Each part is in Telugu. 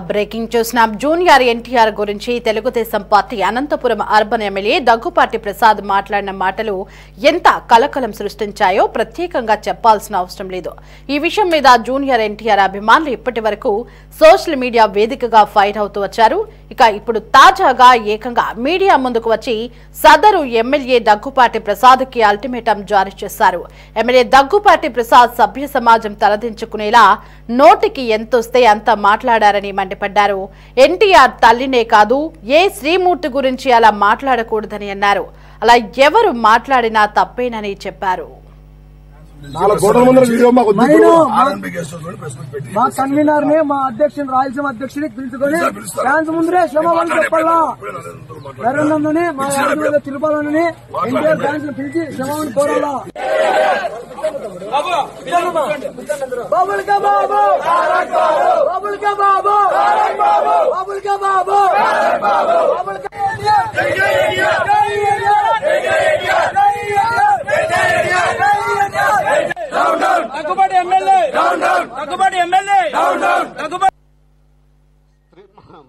బ్రేకింగ్ చూసినాం. జూనియర్ ఎన్టీఆర్ గురించి Telugu Desam party Anantapur urban MLA Daggupati Prasad మాట్లాడిన మాటలు ఎంత కలకలం సృష్టించాయో ప్రత్యేకంగా చెప్పాల్సిన అవసరం లేదు. ఈ విషయం మీద జూనియర్ ఎన్టీఆర్ అభిమానులు ఇప్పటి వరకు సోషల్ మీడియా వేదికగా ఫైర్ అవుతూ వచ్చారు. ఇక ఇప్పుడు తాజాగా ఏకంగా మీడియా ముందుకు వచ్చి సదరు ఎమ్మెల్యే దగ్గుపాటి ప్రసాద్ కి అల్టిమేటం జారీ చేశారు. ఎమ్మెల్యే దగ్గుపాటి ప్రసాద్ సభ్య సమాజం తలదించుకునేలా నోటికి ఎంతొస్తే అంత మాట్లాడారని మండిపడ్డారు. ఎన్టీఆర్ తల్లినే కాదు ఏ శ్రీమూర్తి గురించి అలా మాట్లాడకూడదని అన్నారు. అలా ఎవరు మాట్లాడినా తప్పేనని చెప్పారు. మా కన్వీనర్ ని మా అధ్యక్షుని రాయలసీమ అధ్యక్షుని పిలుచుకొని ఫ్యాన్స్ ముందరే క్షమాపణ చెప్పాలా. నరేంద్రని మా తిరుపతిని ఎన్టీఆర్ ఫ్యాన్స్ ని పిలిచి క్షమాపణ కోరాలా. బాబుల్ కా బాబు బాబుల్ కా బాబు బాబుల్ కా బాబు బాబుల్ కా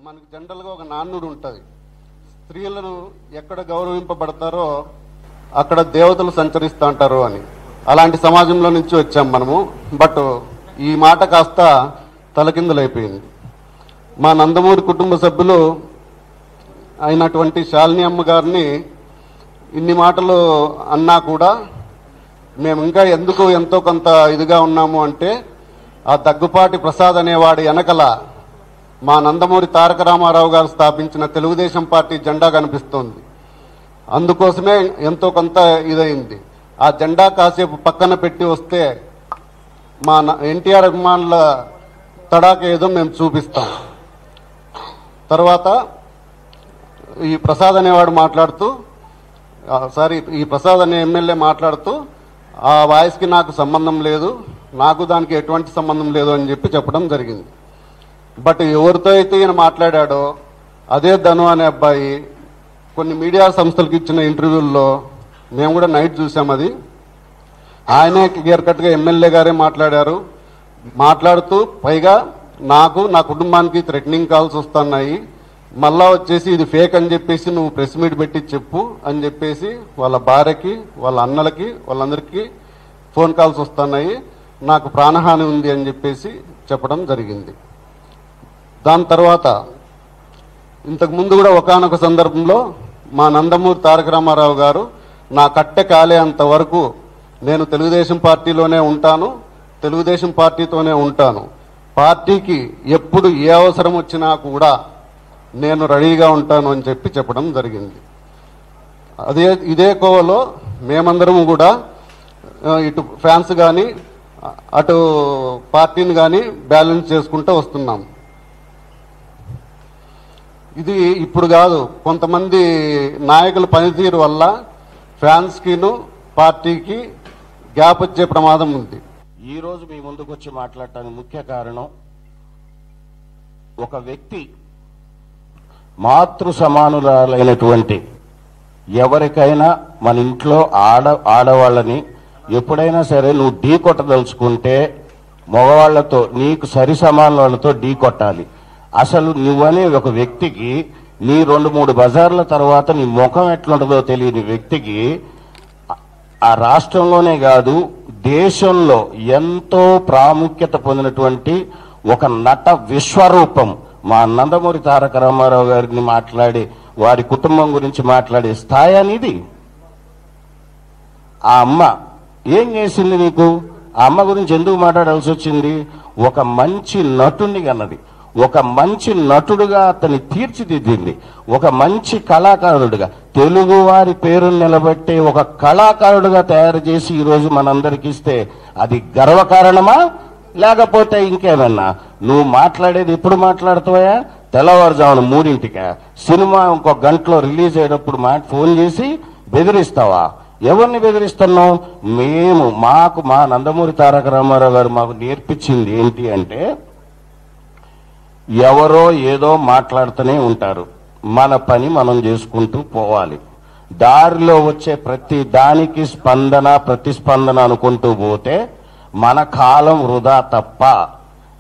మనకి జనరల్ గా ఒక నానుడు ఉంటది. స్త్రీలను ఎక్కడ గౌరవింపబడతారో అక్కడ దేవతలు సంచరిస్తూ ఉంటారు అని. అలాంటి సమాజంలో నుంచి వచ్చాం మనము. బట్ ఈ మాట కాస్త తలకిందులైపోయింది. మా నందమూరి కుటుంబ సభ్యులు అయినటువంటి శాలిని అమ్మ గారిని ఇన్ని మాటలు అన్నా కూడా మేము ఇంకా ఎందుకు ఎంతో కొంత ఇదిగా ఉన్నాము అంటే ఆ దగ్గుపాటి ప్రసాద్ అనేవాడి వెనకల మా నందమూరి తారక రామారావు గారు స్థాపించిన తెలుగుదేశం పార్టీ జెండా కనిపిస్తోంది. అందుకోసమే ఎంతో కొంత ఇదైంది. ఆ జెండా కాసేపు పక్కన పెట్టి వస్తే మా ఎన్టీఆర్ అభిమానుల తడాక ఏదో మేము చూపిస్తాం. తర్వాత ఈ ప్రసాద్ అనేవాడు మాట్లాడుతూ ఈ ప్రసాద్ అనే ఎమ్మెల్యే మాట్లాడుతూ ఆ వాయిస్కి నాకు సంబంధం లేదు, నాకు దానికి ఎటువంటి సంబంధం లేదు అని చెప్పడం జరిగింది. బట్ ఎవరితో అయితే ఈయన మాట్లాడాడో అదే ధను అనే అబ్బాయి కొన్ని మీడియా సంస్థలకు ఇచ్చిన ఇంటర్వ్యూల్లో మేము కూడా నైట్ చూసాం. అది ఆయనే క్లియర్ కట్గా ఎమ్మెల్యే గారే మాట్లాడారు. మాట్లాడుతూ పైగా నాకు నా కుటుంబానికి థ్రెటనింగ్ కాల్స్ వస్తున్నాయి, మళ్ళా వచ్చేసి ఇది ఫేక్ అని చెప్పేసి నువ్వు ప్రెస్ మీట్ పెట్టి చెప్పు అని చెప్పేసి వాళ్ళ భార్యకి వాళ్ళ అన్నలకి వాళ్ళందరికీ ఫోన్ కాల్స్ వస్తున్నాయి, నాకు ప్రాణహాని ఉంది అని చెప్పేసి చెప్పడం జరిగింది. దాని తర్వాత ఇంతకుముందు కూడా ఒకానొక సందర్భంలో మా నందమూరి తారక రామారావు గారు నా కట్టె కాలేంత వరకు నేను తెలుగుదేశం పార్టీలోనే ఉంటాను, తెలుగుదేశం పార్టీతోనే ఉంటాను, పార్టీకి ఎప్పుడు ఏ అవసరం వచ్చినా కూడా నేను రెడీగా ఉంటాను అని చెప్పడం జరిగింది. ఇదే కోవలో మేమందరము కూడా ఇటు ఫ్యాన్స్ కానీ అటు పార్టీని కానీ బ్యాలెన్స్ చేసుకుంటూ వస్తున్నాం. ఇది ఇప్పుడు కాదు, కొంతమంది నాయకుల పనితీరు వల్ల ఫ్యాన్స్కిను పార్టీకి గ్యాప్ వచ్చే ప్రమాదం ఉంది. ఈ రోజు మీ ముందుకు వచ్చి మాట్లాడటానికి ముఖ్య కారణం, ఒక వ్యక్తి మాతృ సమానులైనటువంటి ఎవరికైనా మన ఇంట్లో ఆడవాళ్ళని ఎప్పుడైనా సరే నువ్వు ఢీ కొట్టదలుచుకుంటే మగవాళ్లతో నీకు సరి సమానులతో ఢీ కొట్టాలి. అసలు నువ్వనే ఒక వ్యక్తికి నీ 2-3 బజార్ల తర్వాత నీ ముఖం ఎట్లుంటుందో తెలియని వ్యక్తికి ఆ రాష్ట్రంలోనే కాదు దేశంలో ఎంతో ప్రాముఖ్యత పొందినటువంటి ఒక నట విశ్వరూపం మా నందమూరి తారక రామారావు గారిని మాట్లాడి వారి కుటుంబం గురించి మాట్లాడే స్థాయి అనేది. ఆ అమ్మ ఏం చేసింది నీకు? ఆ అమ్మ గురించి ఎందుకు మాట్లాడాల్సి వచ్చింది? ఒక మంచి నటుని కన్నది, ఒక మంచి నటుడుగా అతన్ని తీర్చిదిద్దింది, ఒక మంచి కళాకారుడుగా తెలుగు వారి పేరును నిలబెట్టే ఒక కళాకారుడుగా తయారు చేసి ఈరోజు మనందరికి ఇస్తే అది గర్వకారణమా లేకపోతే ఇంకేమన్నా? నువ్వు మాట్లాడేది ఎప్పుడు మాట్లాడుతావా? తెల్లవారుజామున 3ంటికా? సినిమా ఇంకో గంటలో రిలీజ్ అయ్యేటప్పుడు ఫోన్ చేసి బెదిరిస్తావా? ఎవరిని బెదిరిస్తున్నావు? మా నందమూరి తారక రామారావు గారు మాకు నేర్పించింది ఏంటి అంటే, ఎవరో ఏదో మాట్లాడుతూనే ఉంటారు, మన పని మనం చేసుకుంటూ పోవాలి. దారిలో వచ్చే ప్రతి దానికి ప్రతిస్పందన అనుకుంటూ పోతే మన కాలం వృధా తప్ప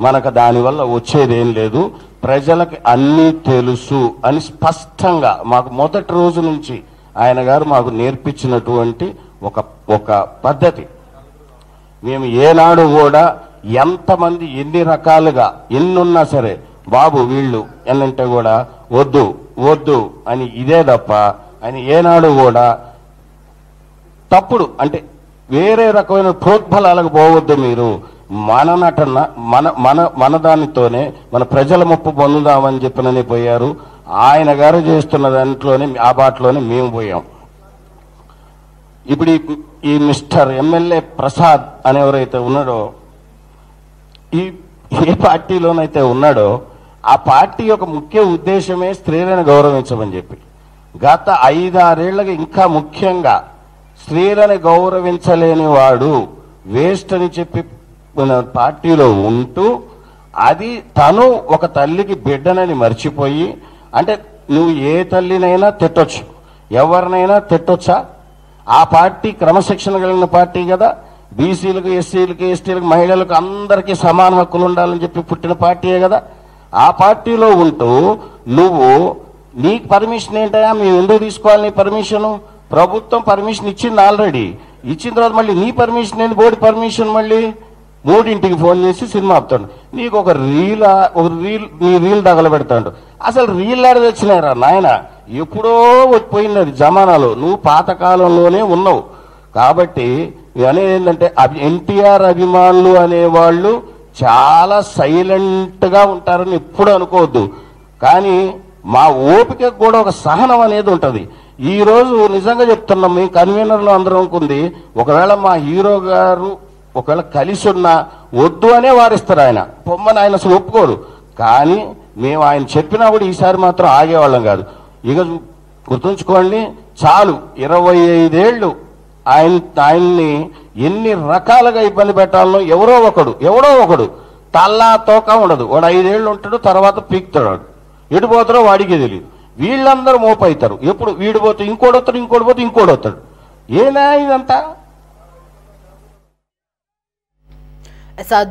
మనకు దానివల్ల వచ్చేదేం లేదు, ప్రజలకి అన్నీ తెలుసు అని స్పష్టంగా మాకు మొదటి రోజు నుంచి ఆయన గారు మాకు నేర్పించినటువంటి ఒక పద్ధతి. మేము ఏనాడు కూడా ఎంతమంది ఎన్ని రకాలుగా ఎన్నున్నా సరే బాబు వీళ్ళు ఎన్నంటే కూడా వద్దు వద్దు అని ఇదే తప్ప ఆయన ఏనాడు కూడా తప్పుడు అంటే వేరే రకమైన ప్రోద్బలాలకు పోవద్దు, మీరు మన నటన మన దానితోనే మన ప్రజల ముప్పు పొందుదామని చెప్పినని పోయారు. ఆయన గారు చేస్తున్న దాంట్లోనే ఆ బాటలోనే మేము పోయాం. ఇప్పుడు ఈ మిస్టర్ ఎమ్మెల్యే ప్రసాద్ అనేవరైతే ఉన్నాడో, ఈ ఏ పార్టీలోనైతే ఉన్నాడో ఆ పార్టీ యొక్క ముఖ్య ఉద్దేశమే స్త్రీలను గౌరవించమని చెప్పి గత 5-6 ఏళ్లకి ఇంకా ముఖ్యంగా స్త్రీలను గౌరవించలేని వాడు వేస్ట్ అని చెప్పి పార్టీలో ఉంటూ అది తను ఒక తల్లికి బిడ్డనని మర్చిపోయి, అంటే నువ్వు ఏ తల్లినైనా తిట్టొచ్చు, ఎవరినైనా తిట్టొచ్చా? ఆ పార్టీ క్రమశిక్షణ కలిగిన పార్టీ కదా, బీసీలకు ఎస్సీలకు ఎస్టీలకు మహిళలకు అందరికీ సమాన హక్కులు ఉండాలని చెప్పి పుట్టిన పార్టీయే కదా. ఆ పార్టీలో ఉంటూ నువ్వు నీకు పర్మిషన్ ఏంటయా, మేము ఎందుకు తీసుకోవాలి నీ పర్మిషను? ప్రభుత్వం పర్మిషన్ ఇచ్చింది ఆల్రెడీ, ఇచ్చిన తర్వాత మళ్ళీ నీ పర్మిషన్ ఏంది? బోర్డు పర్మిషన్ మళ్ళీ 3ంటికి ఫోన్ చేసి సినిమా ఆపుతాడు, నీకు ఒక నీ రీల్ తగలబెడతాడు. అసలు రీల్ ఆడ తెచ్చినారా నాయన, ఎప్పుడో పోయినది జమానాలో, నువ్వు పాతకాలంలోనే ఉన్నావు. కాబట్టి అనేది ఏంటంటే ఎన్టీఆర్ అభిమానులు అనేవాళ్ళు చాలా సైలెంట్ గా ఉంటారని ఎప్పుడు అనుకోవద్దు, కానీ మా ఓపిక కూడా ఒక సహనం అనేది ఉంటది. ఈ రోజు నిజంగా చెప్తున్నాం, మీ కన్వీనర్లు అందరం అనుకుంది ఒకవేళ మా హీరో గారు ఒకవేళ కలిసి ఉన్నా వద్దు అనే వారిస్తారు, ఆయన పొమ్మని ఆయన అసలు ఒప్పుకోరు. కానీ మేము ఆయన చెప్పినా కూడా ఈసారి మాత్రం ఆగేవాళ్ళం కాదు. ఇక గుర్తుంచుకోండి, చాలు 25 ఏళ్ళు ఆయన్ని ఎన్ని రకాలుగా ఇబ్బంది పెట్టాలనో ఎవరో ఒకడు తల్లా తోక ఉండదు. వాడు 5 ఏళ్ళు ఉంటాడు, తర్వాత పీక్తాడు, ఎటు పోతాడో వాడికే తెలియదు. వీళ్ళందరూ మోపవుతారు, ఎప్పుడు వీడు పోతే ఇంకోటి వస్తాడు. ఏనా ఇదంతా?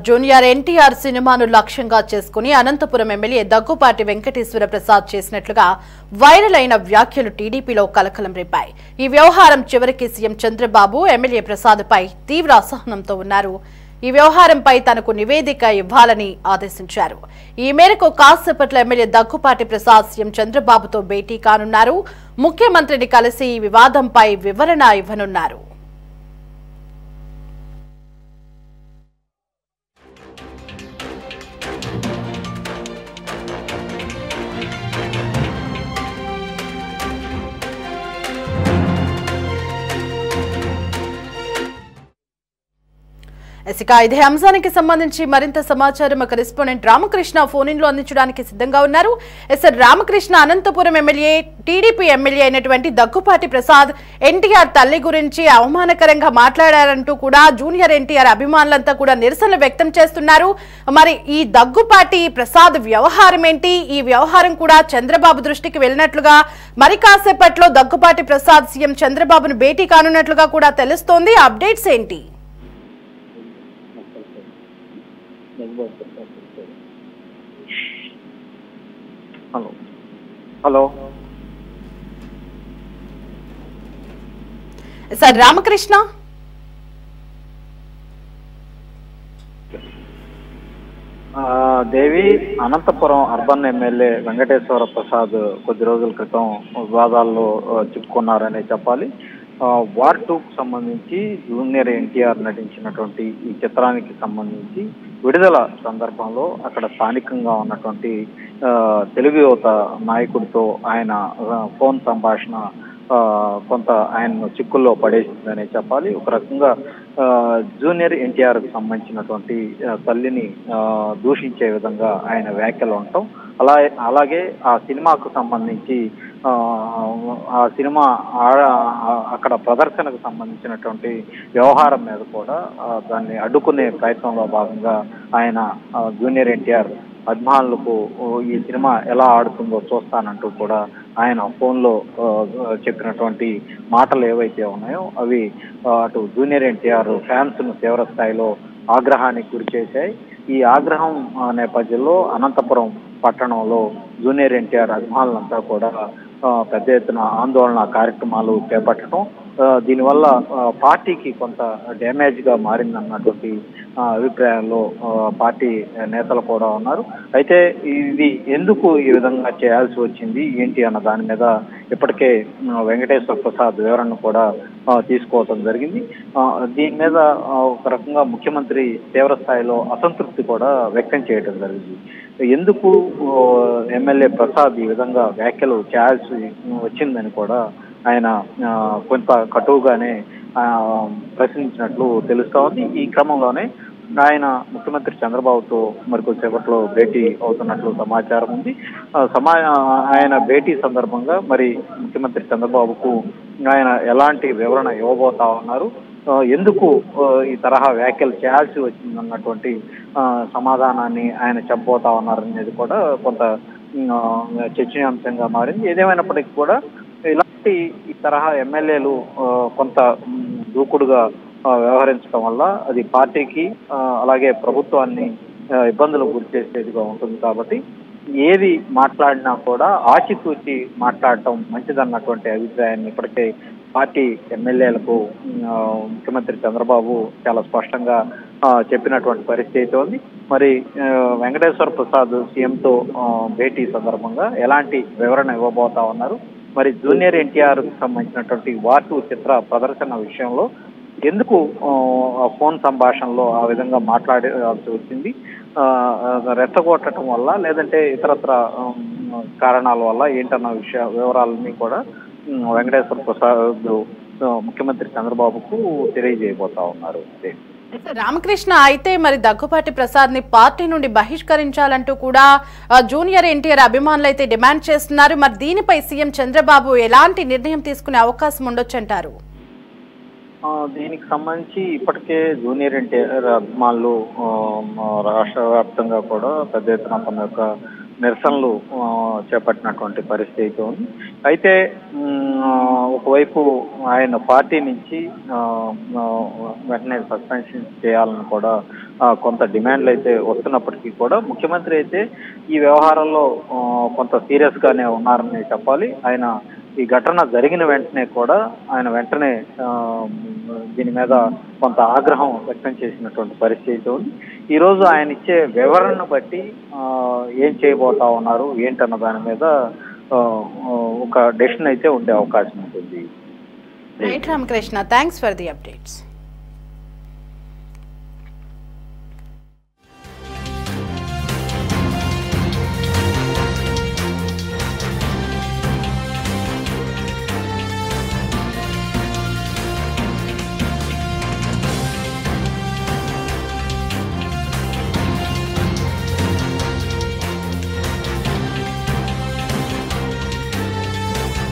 జూనియర్ ఎన్టీఆర్ సినిమాను లక్ష్యంగా చేసుకుని అనంతపురం ఎమ్మెల్యే దగ్గుపాటి వెంకటేశ్వర ప్రసాద్ చేసినట్లుగా వైరల్ అయిన వ్యాఖ్యలు టీడీపీలో కలకలం రేపాయి. ఈ వ్యవహారం చివరికి సీఎం చంద్రబాబు ఎమ్మెల్యే ప్రసాద్ పై తీవ్ర అసహనంతో ఉన్నారు. ఈ వ్యవహారంపై తనకు నివేదిక ఇవ్వాలని ఆదేశించారు. ఈ మేరకు కాసేపట్లో ఎమ్మెల్యే దగ్గుపాటి ప్రసాద్ సీఎం చంద్రబాబుతో భేటీ కానున్నారు. ముఖ్యమంత్రిని కలిసి ఈ వివాదంపై వివరణ ఇవ్వనున్నారు. ఇదే అంశానికి సంబంధించి మరింత సమాచారం కరెస్పాండెంట్ రామకృష్ణ ఫోన్ ఇన్ లో అందించడానికి సిద్ధంగా ఉన్నారు. Sir Ramakrishna, Anantapur MLA TDP MLA అయినటువంటి దగ్గుపాటి ప్రసాద్ ఎన్టీఆర్ తల్లి గురించి అవమానకరంగా మాట్లాడారంటూ కూడా జూనియర్ ఎన్టీఆర్ అభిమానులంతా కూడా నిరసనలు వ్యక్తం చేస్తున్నారు. మరి ఈ దగ్గుపాటి ప్రసాద్ వ్యవహారం ఏంటి? ఈ వ్యవహారం కూడా చంద్రబాబు దృష్టికి వెళ్ళినట్లుగా మరి కాసేపట్లో దగ్గుపాటి ప్రసాద్ సీఎం చంద్రబాబును భేటీ కానున్నట్లుగా కూడా తెలుస్తోంది. అప్డేట్స్ ఏంటి? హలో సార్ రామకృష్ణ, దేవి, అనంతపురం అర్బన్ ఎమ్మెల్యే వెంకటేశ్వర ప్రసాద్ కొద్ది రోజుల క్రితం వివాదాల్లో చిక్కుకున్నారనే చెప్పాలి. వార్ 2కు సంబంధించి జూనియర్ ఎన్టీఆర్ నటించినటువంటి ఈ చిత్రానికి సంబంధించి విడుదల సందర్భంలో అక్కడ స్థానికంగా ఉన్నటువంటి తెలుగు యువత నాయకుడితో ఆయన ఫోన్ సంభాషణ కొంత ఆయన్ను చిక్కుల్లో పడేసిందనే చెప్పాలి. ఒక రకంగా జూనియర్ ఎన్టీఆర్కి సంబంధించినటువంటి తల్లిని దూషించే విధంగా ఆయన వ్యాఖ్యలు ఉండటం, అలాగే ఆ సినిమాకు సంబంధించి ఆ సినిమా అక్కడ ప్రదర్శనకు సంబంధించినటువంటి వ్యవహారం మీద కూడా దాన్ని అడ్డుకునే ప్రయత్నంలో భాగంగా ఆయన జూనియర్ ఎన్టీఆర్ అభిమానులకు ఈ సినిమా ఎలా ఆడుతుందో చూస్తానంటూ కూడా ఆయన ఫోన్లో చెప్పినటువంటి మాటలు ఏవైతే ఉన్నాయో అవి అటు జూనియర్ ఎన్టీఆర్ ఫ్యాన్స్ ను తీవ్ర స్థాయిలో ఆగ్రహానికి గురి చేశాయి. ఈ ఆగ్రహం నేపథ్యంలో అనంతపురం పట్టణంలో జూనియర్ ఎన్టీఆర్ అభిమానులంతా కూడా పెద్ద ఎత్తున ఆందోళన కార్యక్రమాలు చేపట్టడం, దీనివల్ల పార్టీకి కొంత డ్యామేజ్ గా మారిందన్నటువంటి అభిప్రాయంలో పార్టీ నేతలు కూడా ఉన్నారు. అయితే ఇది ఎందుకు ఈ విధంగా చేయాల్సి వచ్చింది ఏంటి అన్న దాని మీద ఇప్పటికే వెంకటేశ్వర ప్రసాద్ వివరణ కూడా తీసుకోవడం జరిగింది. దీని మీద ఒక రకంగా ముఖ్యమంత్రి తీవ్ర స్థాయిలో అసంతృప్తి కూడా వ్యక్తం చేయడం జరిగింది. ఎందుకు ఎమ్మెల్యే ప్రసాద్ ఈ విధంగా వ్యాఖ్యలు చేయాల్సి వచ్చిందని కూడా ఆయన కొంత కటువుగానే ప్రశ్నించినట్లు తెలుస్తా ఉంది. ఈ క్రమంలోనే ఆయన ముఖ్యమంత్రి చంద్రబాబుతో మరికొద్దిసేపట్లో భేటీ అవుతున్నట్లు సమాచారం ఉంది. ఆయన భేటీ సందర్భంగా మరి ముఖ్యమంత్రి చంద్రబాబుకు ఆయన ఎలాంటి వివరణ ఇవ్వబోతా ఉన్నారు, ఎందుకు ఈ తరహా వ్యాఖ్యలు చేయాల్సి వచ్చిందన్నటువంటి సమాధానాన్ని ఆయన చెప్పబోతా ఉన్నారు అనేది కూడా కొంత చర్చనీయాంశంగా మారింది. ఏదేమైనప్పటికీ కూడా ఇలాంటి ఈ తరహా ఎమ్మెల్యేలు కొంత దూకుడుగా వ్యవహరించడం వల్ల అది పార్టీకి అలాగే ప్రభుత్వాన్ని ఇబ్బందులకు గురి చేసేదిగా ఉంటుంది. కాబట్టి ఏది మాట్లాడినా కూడా ఆచితూచి మాట్లాడటం మంచిదన్నటువంటి అభిప్రాయాన్ని ఇప్పటికే పార్టీ ఎమ్మెల్యేలకు ముఖ్యమంత్రి చంద్రబాబు చాలా స్పష్టంగా చెప్పినటువంటి పరిస్థితి ఉంది. మరి వెంకటేశ్వర ప్రసాద్ సీఎంతో భేటీ సందర్భంగా ఎలాంటి వివరణ ఇవ్వబోతా ఉన్నారు, మరి జూనియర్ ఎన్టీఆర్ కు సంబంధించినటువంటి వార్ 2 చిత్ర ప్రదర్శన విషయంలో ఎందుకు ఫోన్ సంభాషణలో ఆ విధంగా మాట్లాడాల్సి వచ్చింది, రెచ్చగొట్టడం వల్ల లేదంటే ఇతరత్ర కారణాల వల్ల ఏంటన్న వివరాలన్నీ కూడా వెంకటేశ్వర ప్రసాద్ ముఖ్యమంత్రి చంద్రబాబుకు తెలియజేయబోతా ఉన్నారు. రామకృష్ణ, అయితే మరి దగ్గుపాటి ప్రసాద్ ని పార్టీ నుండి బహిష్కరించాలంటూ కూడా జూనియర్ ఎన్టీఆర్ అభిమానులు అయితే డిమాండ్ చేస్తున్నారు. మరి దీనిపై సీఎం చంద్రబాబు ఎలాంటి నిర్ణయం తీసుకునే అవకాశం ఉండొచ్చంటారు? దీనికి సంబంధించి ఇప్పటికే జూనియర్ ఎన్టీఆర్ అభిమానులు రాష్ట్ర వ్యాప్తంగా కూడా పెద్ద ఎత్తున తమ యొక్క నిరసనలు చేపట్టినటువంటి పరిస్థితి ఉంది. అయితే ఒకవైపు ఆయన పార్టీ నుంచి వెంటనే సస్పెన్షన్ చేయాలని కూడా కొంత డిమాండ్లు అయితే వస్తున్నప్పటికీ కూడా ముఖ్యమంత్రి అయితే ఈ వ్యవహారంలో కొంత సీరియస్ గానే ఉన్నారని చెప్పాలి. ఆయన ఈ ఘటన జరిగిన వెంటనే కూడా ఆయన వెంటనే దీని మీద కొంత ఆగ్రహం వ్యక్తం చేసినటువంటి పరిస్థితి ఉంది. ఈ రోజు ఆయన ఇచ్చే వివరణను బట్టి ఏం చేయబోతా ఉన్నారు ఏంటన్న దాని మీద ఒక డెసిషన్ అయితే ఉండే అవకాశం ఉంటుంది. Right Ramakrishna, thanks for the updates.